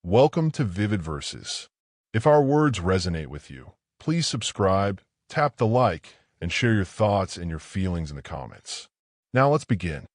Welcome to Vivid Verses. If our words resonate with you, please subscribe, tap the like, and share your thoughts and your feelings in the comments. Now let's begin.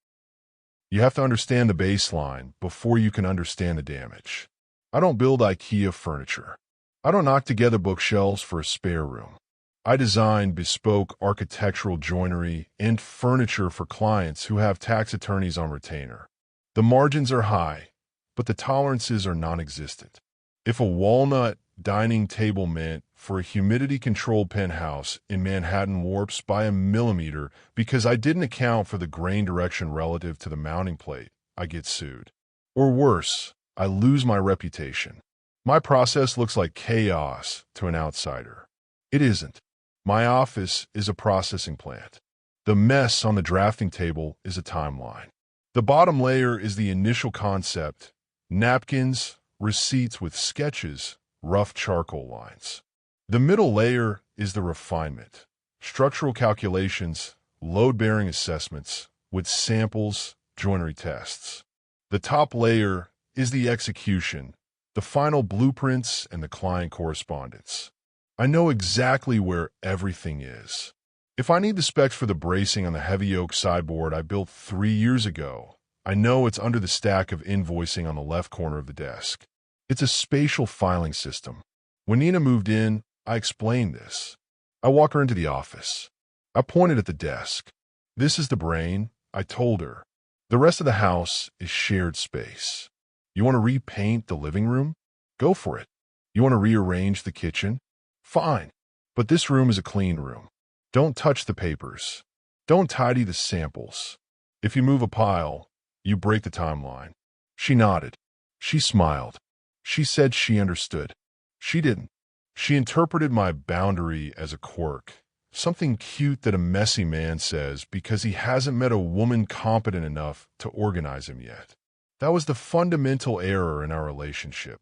You have to understand the baseline before you can understand the damage. I don't build IKEA furniture. I don't knock together bookshelves for a spare room. I design bespoke architectural joinery and furniture for clients who have tax attorneys on retainer. The margins are high, but the tolerances are non-existent. If a walnut dining table meant for a humidity-controlled penthouse in Manhattan warps by a millimeter because I didn't account for the grain direction relative to the mounting plate, I get sued. Or worse, I lose my reputation. My process looks like chaos to an outsider. It isn't. My office is a processing plant. The mess on the drafting table is a timeline. The bottom layer is the initial concept: napkins, receipts with sketches, rough charcoal lines. The middle layer is the refinement: structural calculations, load-bearing assessments, with samples, joinery tests. The top layer is the execution, the final blueprints and the client correspondence. I know exactly where everything is. If I need the specs for the bracing on the heavy oak sideboard I built 3 years ago, I know it's under the stack of invoicing on the left corner of the desk. It's a spatial filing system. When Nina moved in, I explained this. I walk her into the office. I pointed at the desk. This is the brain, I told her. The rest of the house is shared space. You want to repaint the living room? Go for it. You want to rearrange the kitchen? Fine. But this room is a clean room. Don't touch the papers. Don't tidy the samples. If you move a pile, you break the timeline. She nodded. She smiled. She said she understood. She didn't. She interpreted my boundary as a quirk, something cute that a messy man says because he hasn't met a woman competent enough to organize him yet. That was the fundamental error in our relationship.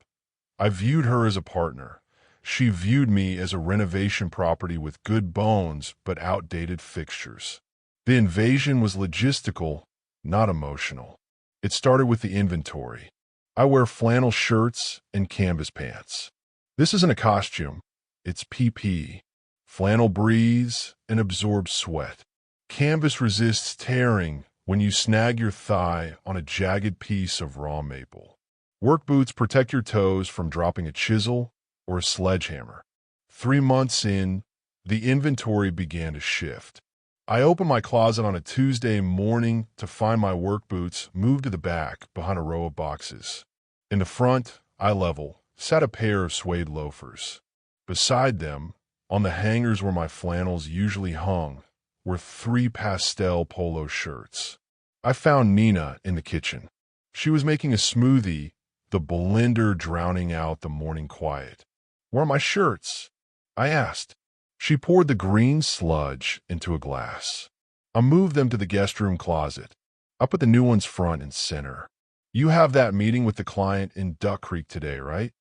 I viewed her as a partner. She viewed me as a renovation property with good bones but outdated fixtures. The invasion was logistical, not emotional. It started with the inventory. I wear flannel shirts and canvas pants. This isn't a costume. It's PP. Flannel breathes and absorbs sweat. Canvas resists tearing when you snag your thigh on a jagged piece of raw maple. Work boots protect your toes from dropping a chisel or a sledgehammer. 3 months in, the inventory began to shift. I opened my closet on a Tuesday morning to find my work boots moved to the back behind a row of boxes. In the front, eye level, sat a pair of suede loafers. Beside them, on the hangers where my flannels usually hung, were 3 pastel polo shirts. I found Nina in the kitchen. She was making a smoothie, the blender drowning out the morning quiet. "Where are my shirts?" I asked. She poured the green sludge into a glass. I moved them to the guest room closet. I put the new ones front and center. "You have that meeting with the client in Duck Creek today, right?"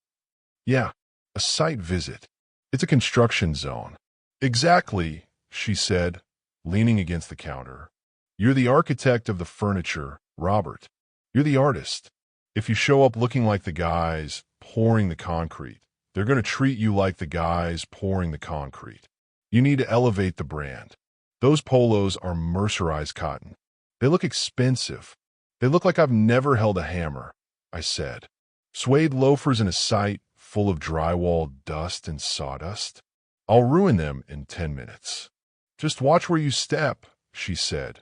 "Yeah, a site visit. It's a construction zone." "Exactly," she said, leaning against the counter. "You're the architect of the furniture, Robert. You're the artist. If you show up looking like the guys pouring the concrete, they're going to treat you like the guys pouring the concrete. You need to elevate the brand. Those polos are mercerized cotton. They look expensive. They look like I've never held a hammer," I said. "Suede loafers in a site full of drywall dust and sawdust? I'll ruin them in 10 minutes. Just watch where you step," she said,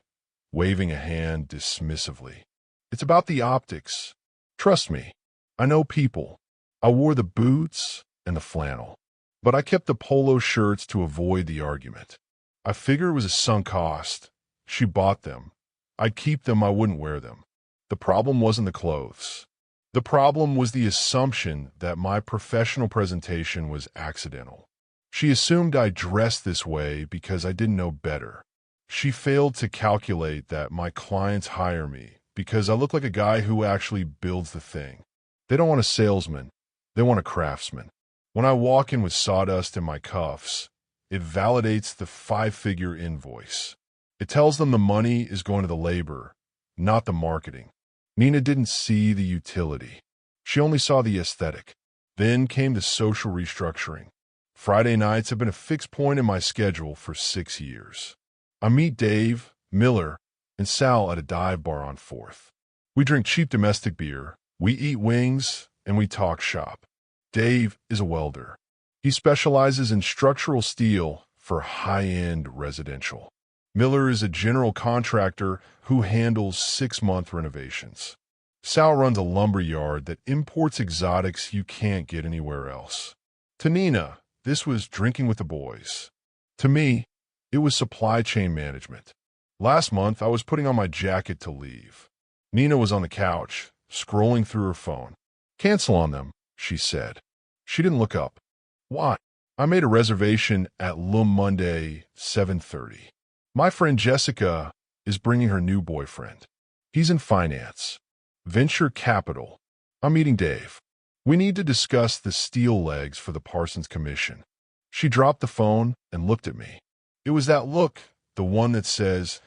waving a hand dismissively. "It's about the optics. Trust me, I know people." I wore the boots and the flannel, but I kept the polo shirts to avoid the argument. I figured it was a sunk cost. She bought them. I'd keep them, I wouldn't wear them. The problem wasn't the clothes. The problem was the assumption that my professional presentation was accidental. She assumed I dressed this way because I didn't know better. She failed to calculate that my clients hire me because I look like a guy who actually builds the thing. They don't want a salesman. They want a craftsman. When I walk in with sawdust in my cuffs, it validates the 5-figure invoice. It tells them the money is going to the labor, not the marketing. Nina didn't see the utility. She only saw the aesthetic. Then came the social restructuring. Friday nights have been a fixed point in my schedule for 6 years. I meet Dave, Miller, and Sal at a dive bar on 4th. We drink cheap domestic beer, we eat wings, and we talk shop. Dave is a welder. He specializes in structural steel for high-end residential. Miller is a general contractor who handles 6-month renovations. Sal runs a lumber yard that imports exotics you can't get anywhere else. To Nina, this was drinking with the boys. To me, it was supply chain management. Last month, I was putting on my jacket to leave. Nina was on the couch, scrolling through her phone. "Cancel on them," she said. She didn't look up. "Why?" "I made a reservation at Monday, 7:30. My friend Jessica is bringing her new boyfriend. He's in finance. Venture capital. I'm meeting Dave. We need to discuss the steel legs for the Parsons Commission." She dropped the phone and looked at me. It was that look, the one that says,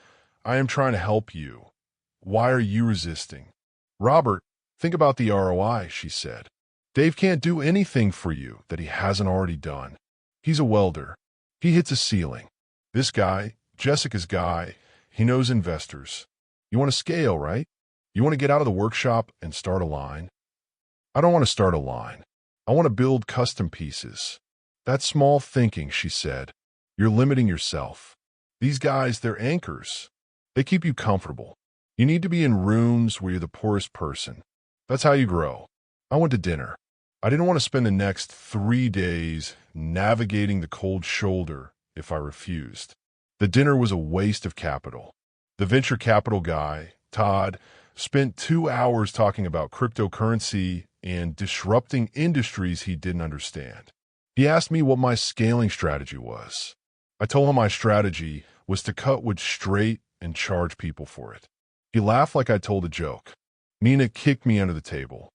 "I am trying to help you. Why are you resisting?" "Robert, think about the ROI," she said. "Dave can't do anything for you that he hasn't already done. He's a welder. He hits a ceiling. This guy, Jessica's guy, he knows investors. You want to scale, right? You want to get out of the workshop and start a line?" "I don't want to start a line. I want to build custom pieces." "That's small thinking," she said. "You're limiting yourself. These guys, they're anchors. They keep you comfortable. You need to be in rooms where you're the poorest person. That's how you grow." I went to dinner. I didn't want to spend the next 3 days navigating the cold shoulder if I refused. The dinner was a waste of capital. The venture capital guy, Todd, spent 2 hours talking about cryptocurrency and disrupting industries he didn't understand. He asked me what my scaling strategy was. I told him my strategy was to cut wood straight and charge people for it. He laughed like I told a joke. Nina kicked me under the table.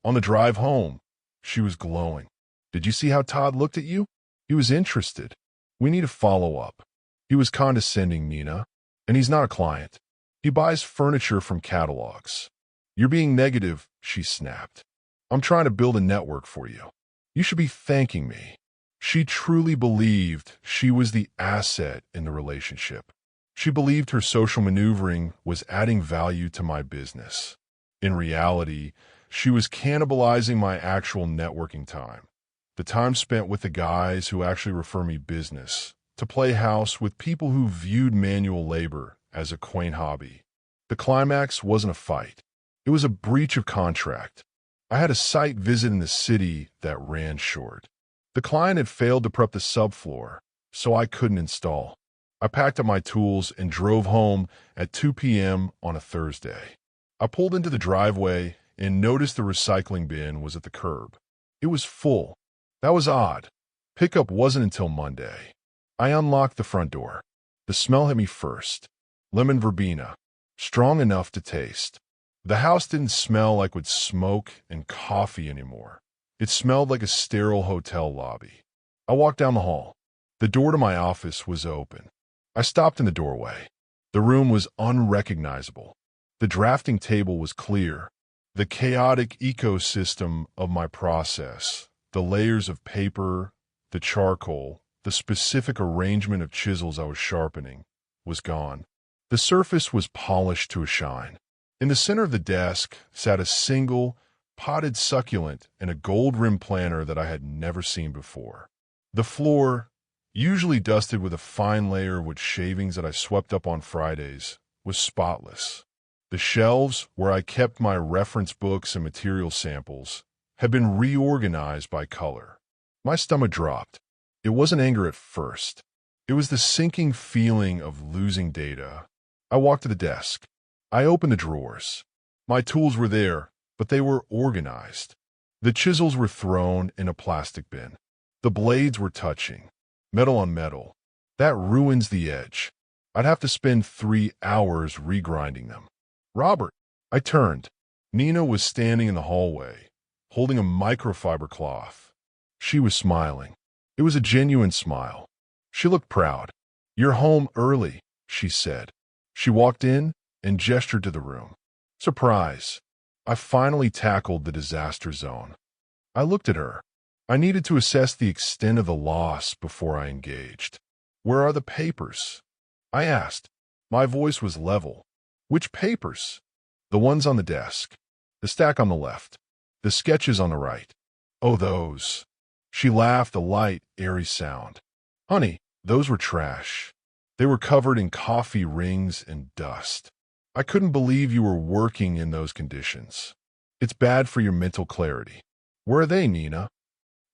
On the drive home, she was glowing. "Did you see how Todd looked at you? He was interested. We need to follow up." He was condescending, Nina, and he's not a client. He buys furniture from catalogs. "You're being negative," she snapped. "I'm trying to build a network for you. You should be thanking me." She truly believed she was the asset in the relationship. She believed her social maneuvering was adding value to my business. In reality, she was cannibalizing my actual networking time, the time spent with the guys who actually refer me business, to play house with people who viewed manual labor as a quaint hobby. The climax wasn't a fight. It was a breach of contract. I had a site visit in the city that ran short. The client had failed to prep the subfloor, so I couldn't install. I packed up my tools and drove home at 2 p.m. on a Thursday. I pulled into the driveway and noticed the recycling bin was at the curb. It was full. That was odd. Pickup wasn't until Monday. I unlocked the front door. The smell hit me first. Lemon verbena, strong enough to taste. The house didn't smell like wood smoke and coffee anymore. It smelled like a sterile hotel lobby. I walked down the hall. The door to my office was open. I stopped in the doorway. The room was unrecognizable. The drafting table was clear. The chaotic ecosystem of my process, the layers of paper, the charcoal, the specific arrangement of chisels I was sharpening, was gone. The surface was polished to a shine. In the center of the desk sat a single, potted succulent and a gold-rimmed planter that I had never seen before. The floor, usually dusted with a fine layer of wood shavings that I swept up on Fridays, was spotless. The shelves, where I kept my reference books and material samples, had been reorganized by color. My stomach dropped. It wasn't anger at first. It was the sinking feeling of losing data. I walked to the desk. I opened the drawers. My tools were there, but they were organized. The chisels were thrown in a plastic bin. The blades were touching, metal on metal. That ruins the edge. I'd have to spend 3 hours regrinding them. "Robert," I turned. Nina was standing in the hallway, holding a microfiber cloth. She was smiling. It was a genuine smile. She looked proud. "You're home early," she said. She walked in and gestured to the room. "Surprise." I finally tackled the disaster zone. I looked at her. I needed to assess the extent of the loss before I engaged. "Where are the papers?" I asked. My voice was level. "Which papers?" "The ones on the desk. The stack on the left. The sketches on the right." "Oh, those." She laughed, a light, airy sound. "Honey, those were trash. They were covered in coffee rings and dust. I couldn't believe you were working in those conditions. It's bad for your mental clarity." "Where are they, Nina?"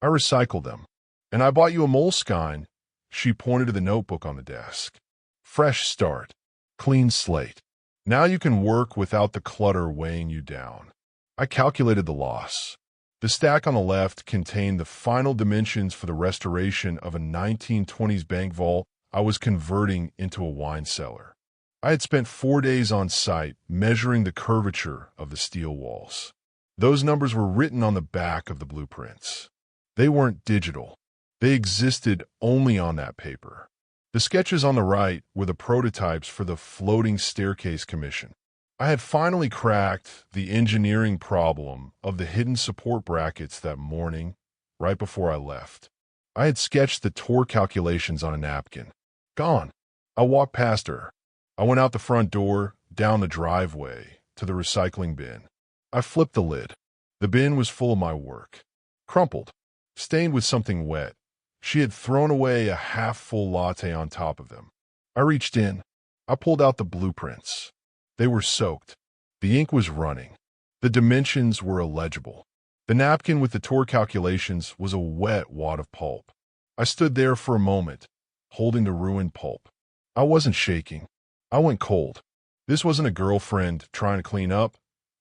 "I recycled them. And I bought you a Moleskine." She pointed to the notebook on the desk. "Fresh start. Clean slate. Now you can work without the clutter weighing you down." I calculated the loss. The stack on the left contained the final dimensions for the restoration of a 1920s bank vault I was converting into a wine cellar. I had spent 4 days on site measuring the curvature of the steel walls. Those numbers were written on the back of the blueprints. They weren't digital. They existed only on that paper. The sketches on the right were the prototypes for the floating staircase commission. I had finally cracked the engineering problem of the hidden support brackets that morning, right before I left. I had sketched the torque calculations on a napkin. Gone. I walked past her. I went out the front door, down the driveway, to the recycling bin. I flipped the lid. The bin was full of my work. Crumpled. Stained with something wet. She had thrown away a half-full latte on top of them. I reached in. I pulled out the blueprints. They were soaked. The ink was running. The dimensions were illegible. The napkin with the torque calculations was a wet wad of pulp. I stood there for a moment, holding the ruined pulp. I wasn't shaking. I went cold. This wasn't a girlfriend trying to clean up.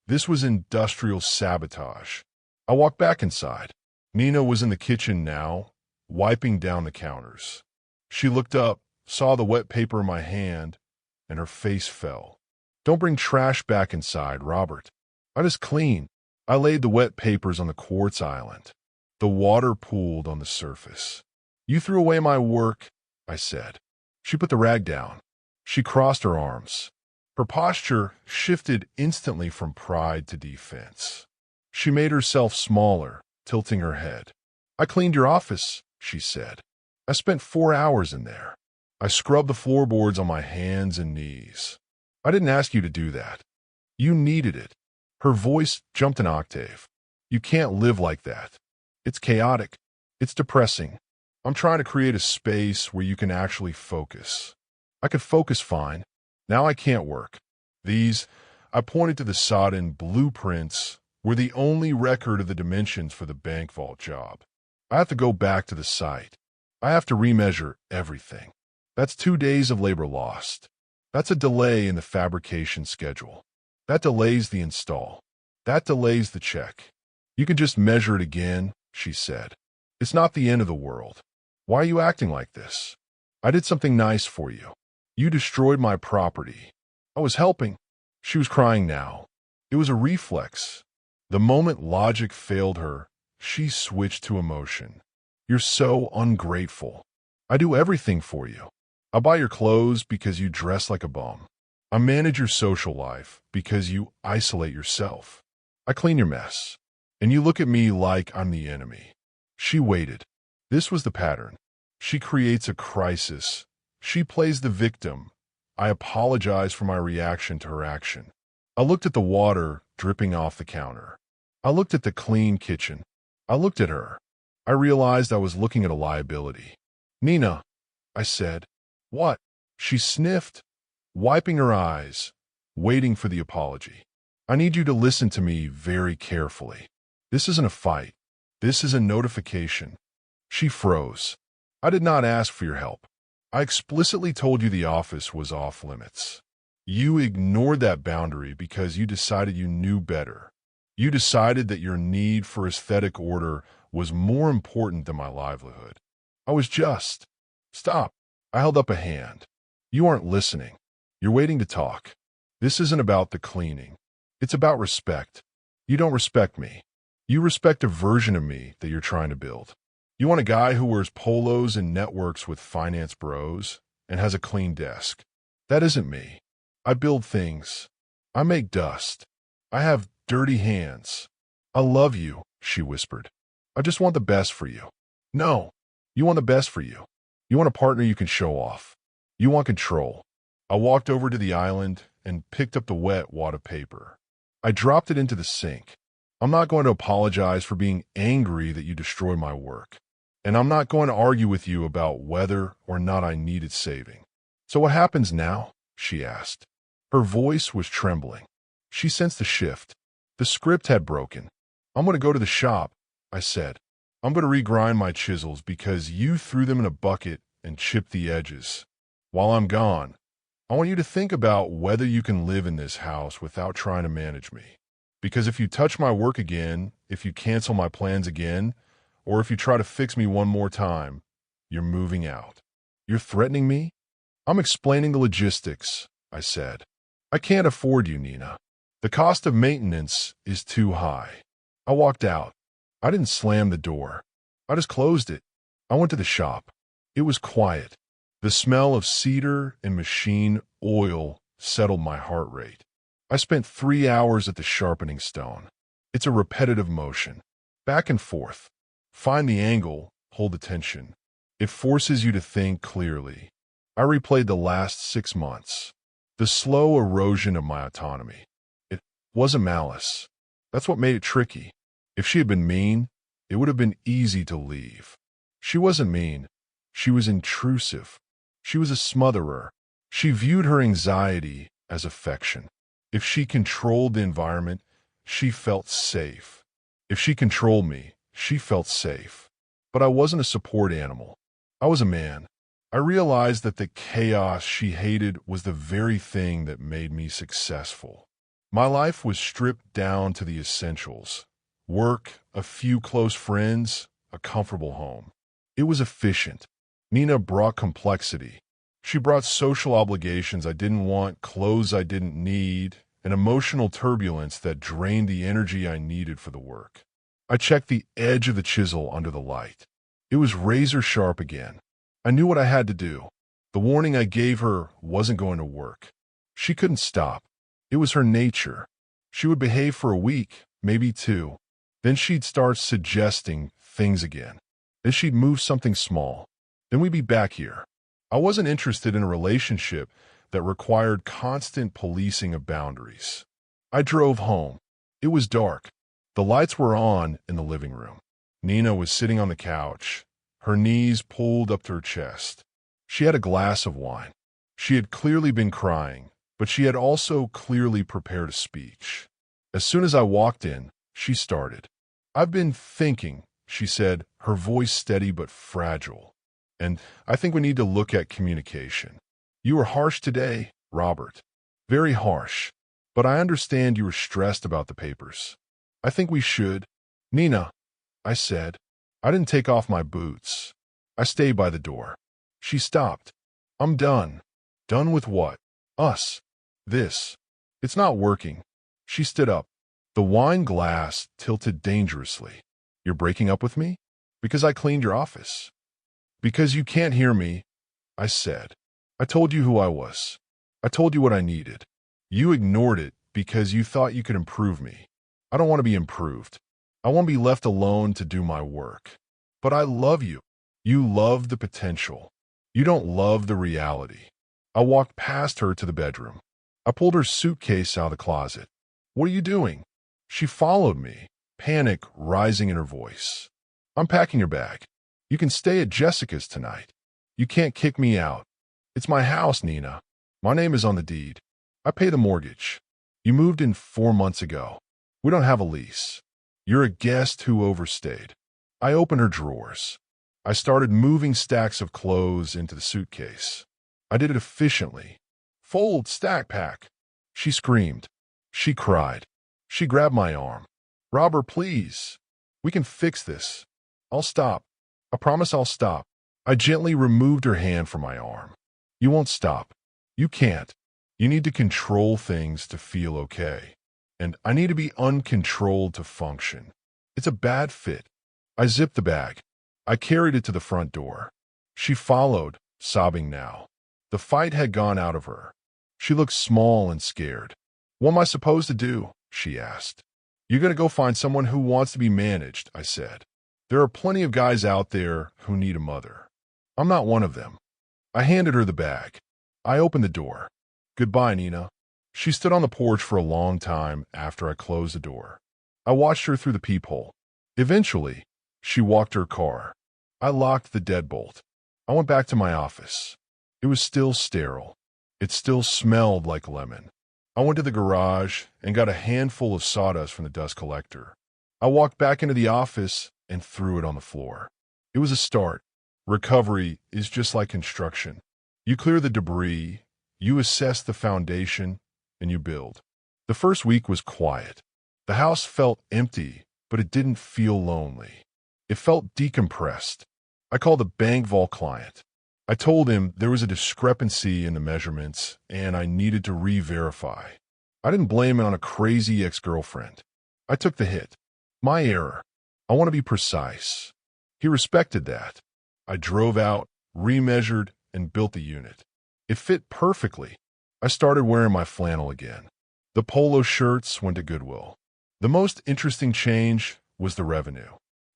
This was industrial sabotage. I walked back inside. Nina was in the kitchen now, wiping down the counters. She looked up, saw the wet paper in my hand, and her face fell. "Don't bring trash back inside, Robert." "I just clean." I laid the wet papers on the quartz island. The water pooled on the surface. "You threw away my work," I said. She put the rag down. She crossed her arms. Her posture shifted instantly from pride to defense. She made herself smaller, tilting her head. "I cleaned your office," she said. "I spent 4 hours in there. I scrubbed the floorboards on my hands and knees. I didn't ask you to do that. You needed it." Her voice jumped an octave. "You can't live like that. It's chaotic. It's depressing. I'm trying to create a space where you can actually focus." I could focus fine. Now I can't work. These, I pointed to the sodden blueprints, were the only record of the dimensions for the bank vault job. I have to go back to the site. I have to remeasure everything. That's 2 days of labor lost. That's a delay in the fabrication schedule. That delays the install. That delays the check. "You can just measure it again," she said. "It's not the end of the world. Why are you acting like this? I did something nice for you. You destroyed my property. I was helping." She was crying now. It was a reflex. The moment logic failed her, she switched to emotion. "You're so ungrateful. I do everything for you. I buy your clothes because you dress like a bum. I manage your social life because you isolate yourself. I clean your mess. And you look at me like I'm the enemy." She waited. This was the pattern. She creates a crisis. She plays the victim. I apologize for my reaction to her action. I looked at the water dripping off the counter. I looked at the clean kitchen. I looked at her. I realized I was looking at a liability. "Nina," I said. "What?" She sniffed, wiping her eyes, waiting for the apology. "I need you to listen to me very carefully. This isn't a fight. This is a notification." She froze. "I did not ask for your help. I explicitly told you the office was off limits. You ignored that boundary because you decided you knew better. You decided that your need for aesthetic order was more important than my livelihood. I was just." "Stop." I held up a hand. "You aren't listening. You're waiting to talk. This isn't about the cleaning. It's about respect. You don't respect me. You respect a version of me that you're trying to build. You want a guy who wears polos and networks with finance bros and has a clean desk. That isn't me. I build things. I make dust. I have dirty hands. I love you, she whispered. I just want the best for you. No, you want the best for you. You want a partner you can show off. You want control. I walked over to the island and picked up the wet wad of paper. I dropped it into the sink. I'm not going to apologize for being angry that you destroyed my work. And I'm not going to argue with you about whether or not I needed saving. So what happens now? She asked. Her voice was trembling. She sensed a shift. The script had broken. I'm going to go to the shop, I said. I'm going to regrind my chisels because you threw them in a bucket and chipped the edges. While I'm gone, I want you to think about whether you can live in this house without trying to manage me. Because if you touch my work again, if you cancel my plans again, or if you try to fix me one more time, you're moving out. You're threatening me? I'm explaining the logistics, I said. I can't afford you, Nina. The cost of maintenance is too high. I walked out. I didn't slam the door. I just closed it. I went to the shop. It was quiet. The smell of cedar and machine oil settled my heart rate. I spent 3 hours at the sharpening stone. It's a repetitive motion. Back and forth. Find the angle, hold the tension. It forces you to think clearly. I replayed the last 6 months. The slow erosion of my autonomy. It wasn't malice. That's what made it tricky. If she had been mean, it would have been easy to leave. She wasn't mean. She was intrusive. She was a smotherer. She viewed her anxiety as affection. If she controlled the environment, she felt safe. If she controlled me, she felt safe. But I wasn't a support animal. I was a man. I realized that the chaos she hated was the very thing that made me successful. My life was stripped down to the essentials. Work, a few close friends, a comfortable home. It was efficient. Nina brought complexity. She brought social obligations I didn't want, clothes I didn't need, and emotional turbulence that drained the energy I needed for the work. I checked the edge of the chisel under the light. It was razor sharp again. I knew what I had to do. The warning I gave her wasn't going to work. She couldn't stop. It was her nature. She would behave for a week, maybe 2. Then she'd start suggesting things again. Then she'd move something small. Then we'd be back here. I wasn't interested in a relationship that required constant policing of boundaries. I drove home. It was dark. The lights were on in the living room. Nina was sitting on the couch, her knees pulled up to her chest. She had a glass of wine. She had clearly been crying, but she had also clearly prepared a speech. As soon as I walked in, she started. I've been thinking, she said, her voice steady but fragile. And I think we need to look at communication. You were harsh today, Robert. Very harsh. But I understand you were stressed about the papers. I think we should. Nina, I said. I didn't take off my boots. I stayed by the door. She stopped. I'm done. Done with what? Us. This. It's not working. She stood up. The wine glass tilted dangerously. You're breaking up with me? Because I cleaned your office. Because you can't hear me, I said. I told you who I was. I told you what I needed. You ignored it because you thought you could improve me. I don't want to be improved. I want to be left alone to do my work. But I love you. You love the potential. You don't love the reality. I walked past her to the bedroom. I pulled her suitcase out of the closet. What are you doing? She followed me, panic rising in her voice. I'm packing your bag. You can stay at Jessica's tonight. You can't kick me out. It's my house, Nina. My name is on the deed. I pay the mortgage. You moved in 4 months ago. We don't have a lease. You're a guest who overstayed. I opened her drawers. I started moving stacks of clothes into the suitcase. I did it efficiently. Fold, stack, pack. She screamed. She cried. She grabbed my arm. Robert, please. We can fix this. I'll stop. I promise I'll stop. I gently removed her hand from my arm. You won't stop. You can't. You need to control things to feel okay. And I need to be uncontrolled to function. It's a bad fit. I zipped the bag. I carried it to the front door. She followed, sobbing now. The fight had gone out of her. She looked small and scared. What am I supposed to do? She asked. You're going to go find someone who wants to be managed, I said. There are plenty of guys out there who need a mother. I'm not one of them. I handed her the bag. I opened the door. Goodbye, Nina. She stood on the porch for a long time after I closed the door. I watched her through the peephole. Eventually, she walked to her car. I locked the deadbolt. I went back to my office. It was still sterile. It still smelled like lemon. I went to the garage and got a handful of sawdust from the dust collector. I walked back into the office and threw it on the floor. It was a start. Recovery is just like construction. You clear the debris, you assess the foundation, and you build. The first week was quiet. The house felt empty, but it didn't feel lonely. It felt decompressed. I called a bank vault client. I told him there was a discrepancy in the measurements and I needed to re-verify. I didn't blame it on a crazy ex-girlfriend. I took the hit. My error. I want to be precise. He respected that. I drove out, remeasured, and built the unit. It fit perfectly. I started wearing my flannel again. The polo shirts went to Goodwill. The most interesting change was the revenue.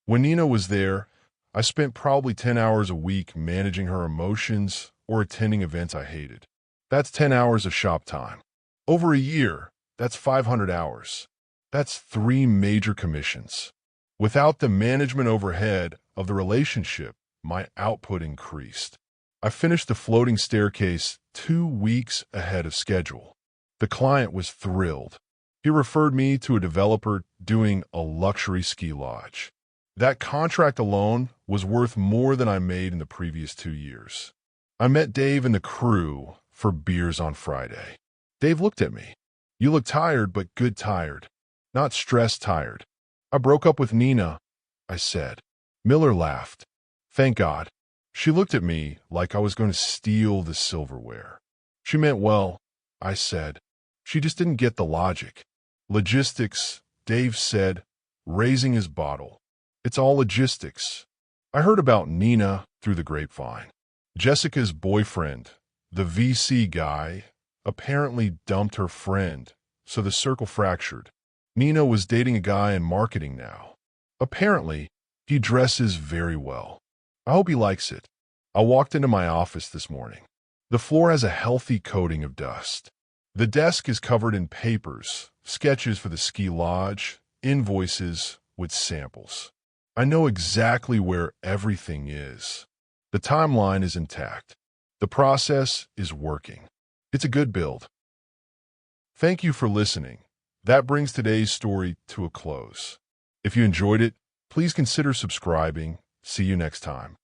When Nina was there, I spent probably 10 hours a week managing her emotions or attending events I hated. That's 10 hours of shop time. Over a year, that's 500 hours. That's 3 major commissions. Without the management overhead of the relationship, my output increased. I finished the floating staircase 2 weeks ahead of schedule. The client was thrilled. He referred me to a developer doing a luxury ski lodge. That contract alone was worth more than I made in the previous 2 years. I met Dave and the crew for beers on Friday. Dave looked at me. You look tired, but good tired. Not stressed tired. I broke up with Nina, I said. Miller laughed. Thank God. She looked at me like I was going to steal the silverware. She meant well, I said. She just didn't get the logic. Logistics, Dave said, raising his bottle. It's all logistics. I heard about Nina through the grapevine. Jessica's boyfriend, the VC guy, apparently dumped her friend, so the circle fractured. Nina was dating a guy in marketing now. Apparently, he dresses very well. I hope he likes it. I walked into my office this morning. The floor has a healthy coating of dust. The desk is covered in papers, sketches for the ski lodge, invoices with samples. I know exactly where everything is. The timeline is intact. The process is working. It's a good build. Thank you for listening. That brings today's story to a close. If you enjoyed it, please consider subscribing. See you next time.